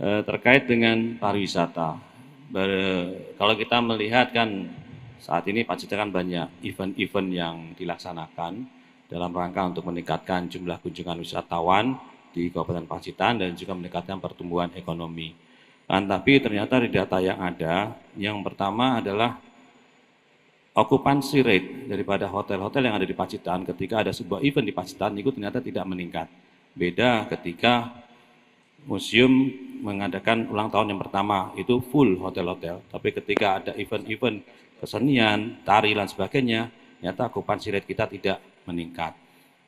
Terkait dengan pariwisata. Kalau kita melihat kan saat ini Pacitan kan banyak event-event yang dilaksanakan dalam rangka untuk meningkatkan jumlah kunjungan wisatawan di Kabupaten Pacitan dan juga meningkatkan pertumbuhan ekonomi. Tapi ternyata di data yang ada, yang pertama adalah okupansi rate daripada hotel-hotel yang ada di Pacitan ketika ada sebuah event di Pacitan itu ternyata tidak meningkat. Beda ketika museum mengadakan ulang tahun yang pertama, itu full hotel-hotel. Tapi ketika ada event-event kesenian, tari dan sebagainya, ternyata okupansi rate kita tidak meningkat.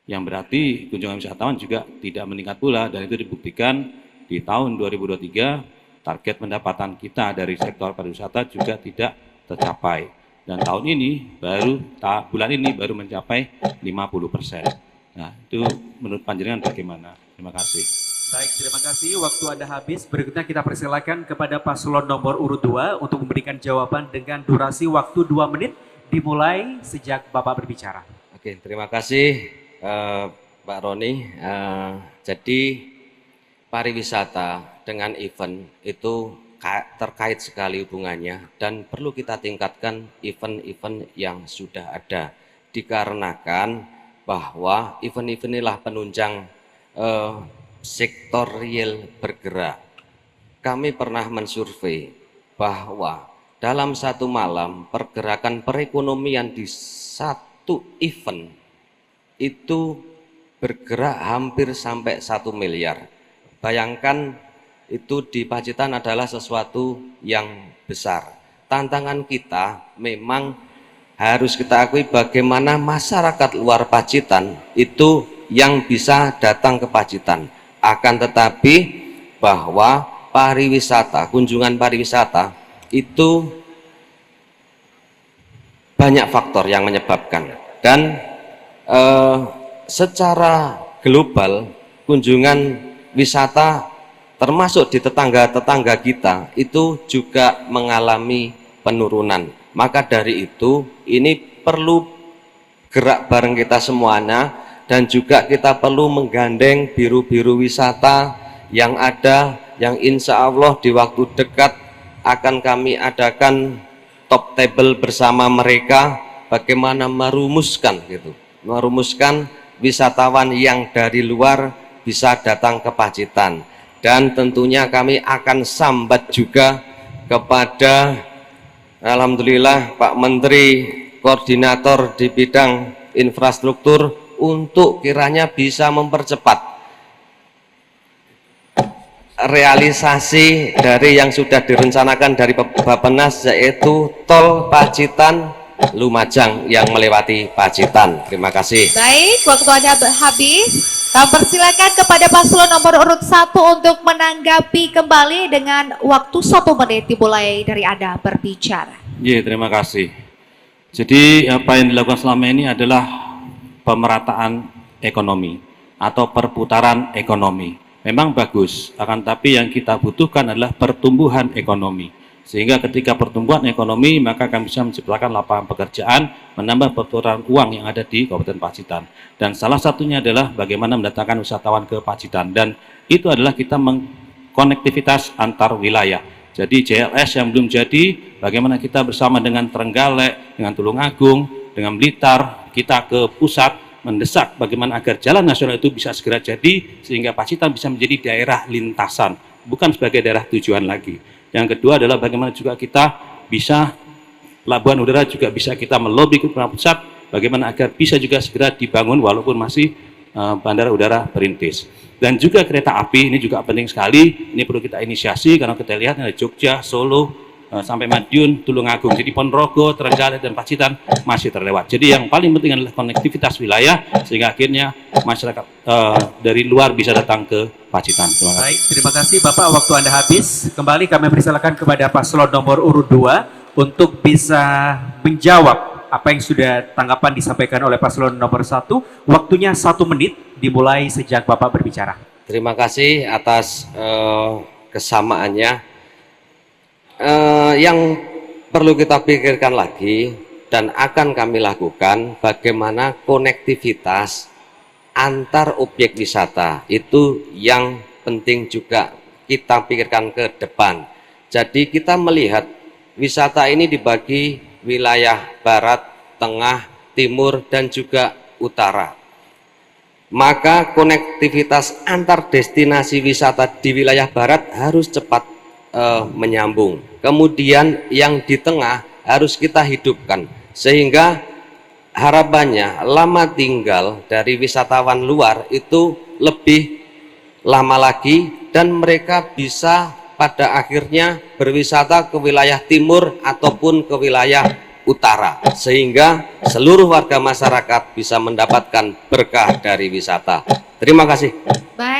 Yang berarti kunjungan wisatawan juga tidak meningkat pula, dan itu dibuktikan di tahun 2023 target pendapatan kita dari sektor pariwisata juga tidak tercapai. Dan tahun ini bulan ini baru mencapai 50%. Nah, itu menurut panjenengan bagaimana? Terima kasih. Baik, terima kasih. Waktu Anda habis. Berikutnya kita persilakan kepada paslon nomor urut 2 untuk memberikan jawaban dengan durasi waktu 2 menit dimulai sejak Bapak berbicara. Oke, terima kasih Pak Roni. Jadi pariwisata dengan event itu terkait sekali hubungannya dan perlu kita tingkatkan event-event yang sudah ada. Dikarenakan bahwa event-event inilah penunjang sektor real bergerak. Kami pernah mensurvei bahwa dalam satu malam pergerakan perekonomian di satu event itu bergerak hampir sampai 1 miliar. Bayangkan itu di Pacitan adalah sesuatu yang besar. Tantangan kita memang harus kita akui bagaimana masyarakat luar Pacitan itu yang bisa datang ke Pacitan. Akan tetapi bahwa pariwisata, kunjungan pariwisata itu banyak faktor yang menyebabkan, dan secara global kunjungan wisata termasuk di tetangga-tetangga kita itu juga mengalami penurunan. Maka dari itu ini perlu gerak bareng kita semuanya, dan juga kita perlu menggandeng biru-biru wisata yang ada, yang insya Allah di waktu dekat akan kami adakan top table bersama mereka, bagaimana merumuskan wisatawan yang dari luar bisa datang ke Pacitan. Dan tentunya kami akan sambat juga kepada alhamdulillah Pak Menteri Koordinator di bidang infrastruktur untuk kiranya bisa mempercepat realisasi dari yang sudah direncanakan dari Bappenas, yaitu tol Pacitan Lumajang yang melewati Pacitan. Terima kasih. Baik, waktu Anda habis. Kami persilakan kepada paslon nomor urut 1 untuk menanggapi kembali dengan waktu 1 menit dimulai dari Anda berbicara. Iya, terima kasih. Jadi apa yang dilakukan selama ini adalah pemerataan ekonomi atau perputaran ekonomi. Memang bagus, akan tapi yang kita butuhkan adalah pertumbuhan ekonomi. Sehingga ketika pertumbuhan ekonomi, maka kami bisa menciptakan lapangan pekerjaan, menambah perputaran uang yang ada di Kabupaten Pacitan. Dan salah satunya adalah bagaimana mendatangkan wisatawan ke Pacitan. Dan itu adalah kita mengkonektivitas antar wilayah. Jadi JLS yang belum jadi, bagaimana kita bersama dengan Trenggalek, dengan Tulungagung, dengan Blitar, kita ke pusat mendesak bagaimana agar jalan nasional itu bisa segera jadi, sehingga Pacitan bisa menjadi daerah lintasan, bukan sebagai daerah tujuan lagi. Yang kedua adalah bagaimana juga kita bisa, pelabuhan udara juga bisa kita melobi ke pusat, bagaimana agar bisa juga segera dibangun walaupun masih bandara udara perintis. Dan juga kereta api ini juga penting sekali, ini perlu kita inisiasi karena kita lihat ada Jogja, Solo, sampai Madiun, Tulungagung. Jadi Ponorogo, Trenggalek dan Pacitan masih terlewat. Jadi yang paling penting adalah konektivitas wilayah sehingga akhirnya masyarakat dari luar bisa datang ke Pacitan. Terima kasih. Baik, terima kasih Bapak. Waktu Anda habis. Kembali kami persilakan kepada paslon nomor urut 2 untuk bisa menjawab apa yang sudah tanggapan disampaikan oleh paslon nomor 1. Waktunya 1 menit dimulai sejak Bapak berbicara. Terima kasih atas kesamaannya. Yang perlu kita pikirkan lagi dan akan kami lakukan bagaimana konektivitas antar objek wisata itu yang penting juga kita pikirkan ke depan. Jadi kita melihat wisata ini dibagi wilayah barat, tengah, timur, dan juga utara. Maka konektivitas antar destinasi wisata di wilayah barat harus cepat menyambung. Kemudian yang di tengah harus kita hidupkan, sehingga harapannya lama tinggal dari wisatawan luar itu lebih lama lagi, dan mereka bisa pada akhirnya berwisata ke wilayah timur ataupun ke wilayah utara, sehingga seluruh warga masyarakat bisa mendapatkan berkah dari wisata. Terima kasih. Baik.